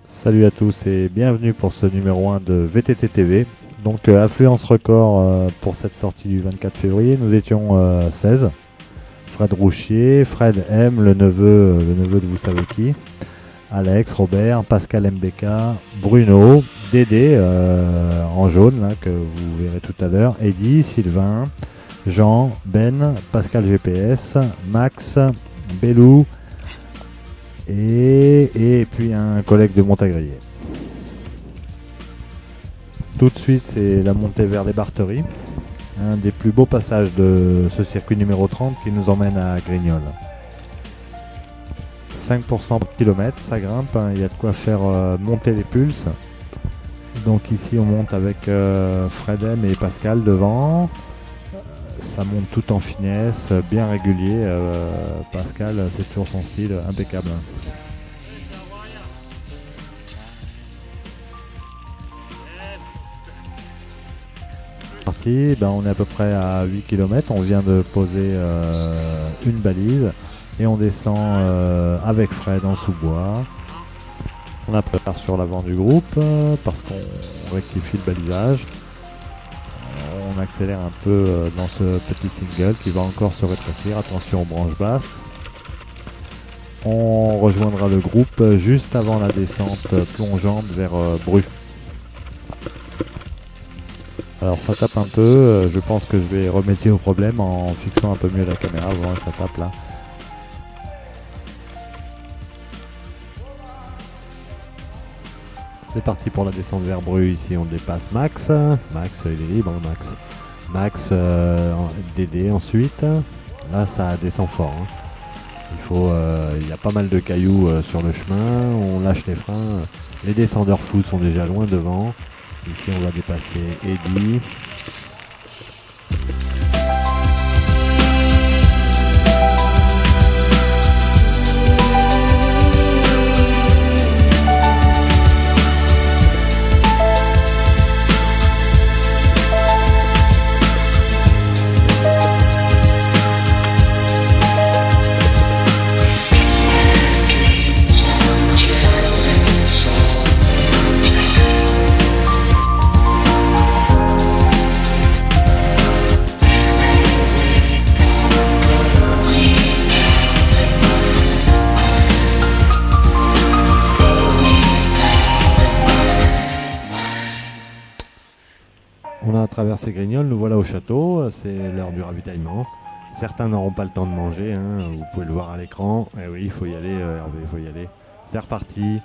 Salut à tous et bienvenue pour ce numéro 1 de VTT TV. Donc affluence record pour cette sortie du 24 février. Nous étions 16. Fred Rouchier, Fred M, le neveu de vous savez qui, Alex, Robert, Pascal MBK, Bruno, Dédé en jaune là, que vous verrez tout à l'heure, Eddy, Sylvain, Jean, Ben, Pascal GPS, Max, Bellou et puis un collègue de Montagrier. Tout de suite, c'est la montée vers les Barteries, un des plus beaux passages de ce circuit numéro 30 qui nous emmène à Grignols. 5% par kilomètre, ça grimpe, hein, il y a de quoi faire monter les pulses. Donc ici on monte avec Fred M et Pascal devant. Ça monte tout en finesse, bien régulier. Pascal, c'est toujours son style, impeccable. C'est parti, on est à peu près à 8 km. On vient de poser une balise et on descend avec Fred en sous-bois. On la prépare sur l'avant du groupe parce qu'on rectifie le balisage. On accélère un peu dans ce petit single qui va encore se rétrécir. Attention aux branches basses. On rejoindra le groupe juste avant la descente plongeante vers Bru. Alors ça tape un peu. Je pense que je vais remédier au problème en fixant un peu mieux la caméra. Voilà, ça tape là. C'est parti pour la descente vers Bru. Ici on dépasse Max. Max il est libre, Max. Max, Dédé ensuite. Là ça descend fort. Il y a pas mal de cailloux sur le chemin. On lâche les freins. Les descendeurs fous sont déjà loin devant. Ici on va dépasser Eddy. On a traversé Grignols, nous voilà au château, c'est l'heure du ravitaillement. Certains n'auront pas le temps de manger, hein, vous pouvez le voir à l'écran. Eh oui, il faut y aller, Hervé, il faut y aller. C'est reparti.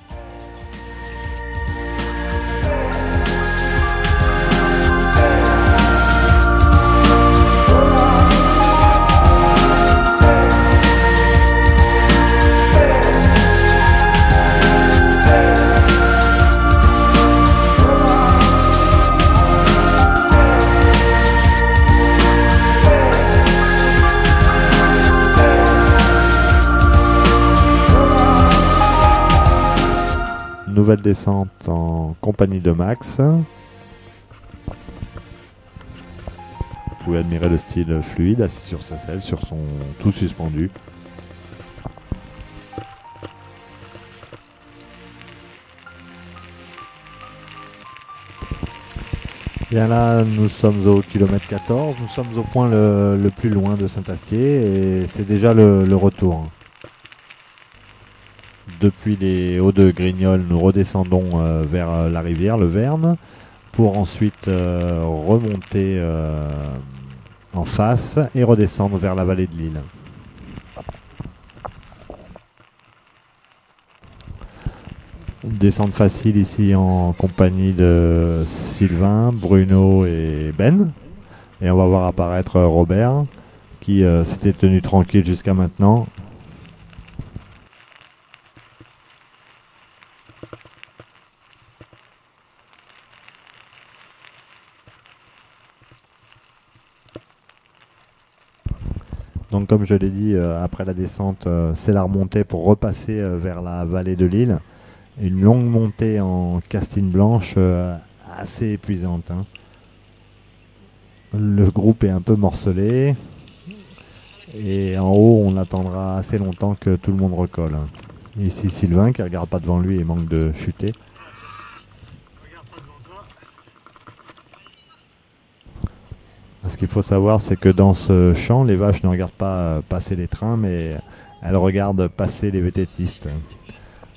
Nouvelle descente en compagnie de Max. Vous pouvez admirer le style fluide, assis sur sa selle, sur son tout suspendu. Bien là, nous sommes au kilomètre 14, nous sommes au point le plus loin de Saint-Astier et c'est déjà le retour. Depuis les hauts de Grignols, nous redescendons vers la rivière, le Verne, pour ensuite remonter en face et redescendre vers la vallée de l'Isle. Descente facile ici en compagnie de Sylvain, Bruno et Ben. Et on va voir apparaître Robert qui s'était tenu tranquille jusqu'à maintenant. Donc comme je l'ai dit, après la descente, c'est la remontée pour repasser vers la vallée de l'Isle. Une longue montée en castine blanche assez épuisante. Hein. Le groupe est un peu morcelé. Et en haut, on attendra assez longtemps que tout le monde recolle. Ici, Sylvain qui regarde pas devant lui et manque de chuter. Ce qu'il faut savoir, c'est que dans ce champ, les vaches ne regardent pas passer les trains, mais elles regardent passer les vététistes.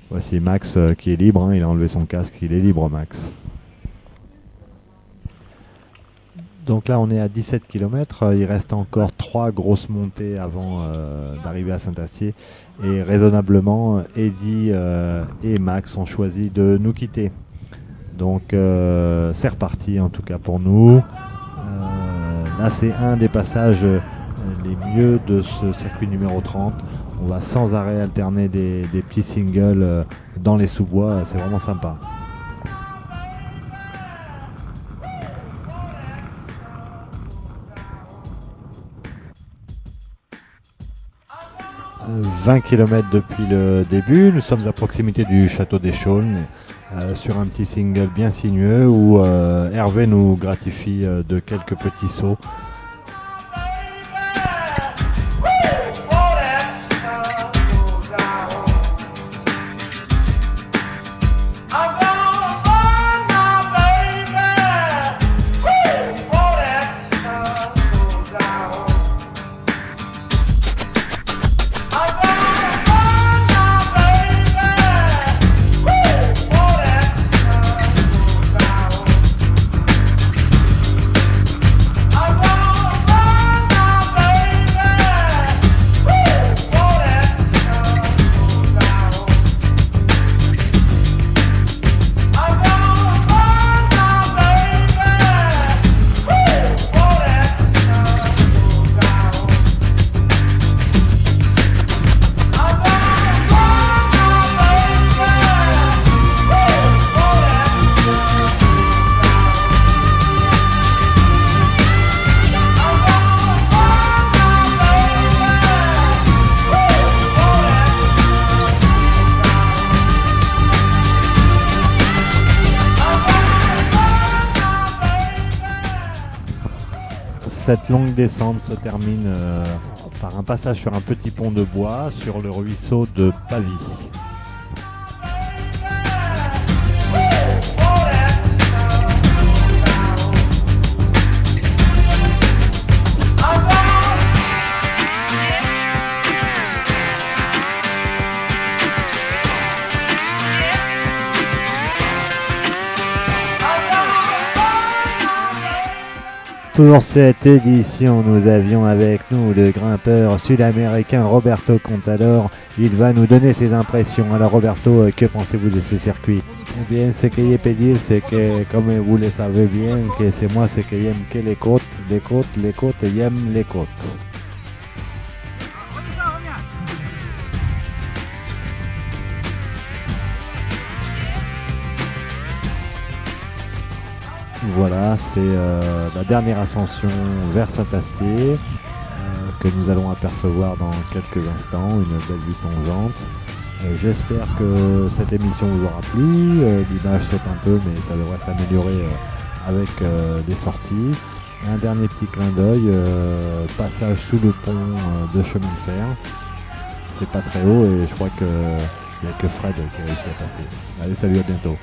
Voici Max qui est libre, hein, il a enlevé son casque, il est libre Max. Donc là on est à 17 km, il reste encore 3 grosses montées avant d'arriver à Saint-Astier. Et raisonnablement, Eddy et Max ont choisi de nous quitter. Donc c'est reparti en tout cas pour nous. Là c'est un des passages les mieux de ce circuit numéro 30. On va sans arrêt alterner des petits singles dans les sous-bois, c'est vraiment sympa. « 20 km depuis le début, nous sommes à proximité du château des Chaulnes, sur un petit single bien sinueux où Hervé nous gratifie de quelques petits sauts. Cette longue descente se termine par un passage sur un petit pont de bois sur le ruisseau de Pavie. Pour cette édition, nous avions avec nous le grimpeur sud-américain Roberto Contador. Il va nous donner ses impressions. Alors Roberto, que pensez-vous de ce circuit? Eh bien, ce que je peux dire, c'est que, comme vous le savez bien, que c'est moi, c'est que j'aime que les côtes, j'aime les côtes. Voilà, c'est la dernière ascension vers Saint-Astier que nous allons apercevoir dans quelques instants, une belle vue plongeante. J'espère que cette émission vous aura plu, l'image saute un peu mais ça devrait s'améliorer avec des sorties. Un dernier petit clin d'œil, passage sous le pont de chemin de fer. C'est pas très haut et je crois qu'il n'y a que Fred qui a réussi à passer. Allez, salut, à bientôt.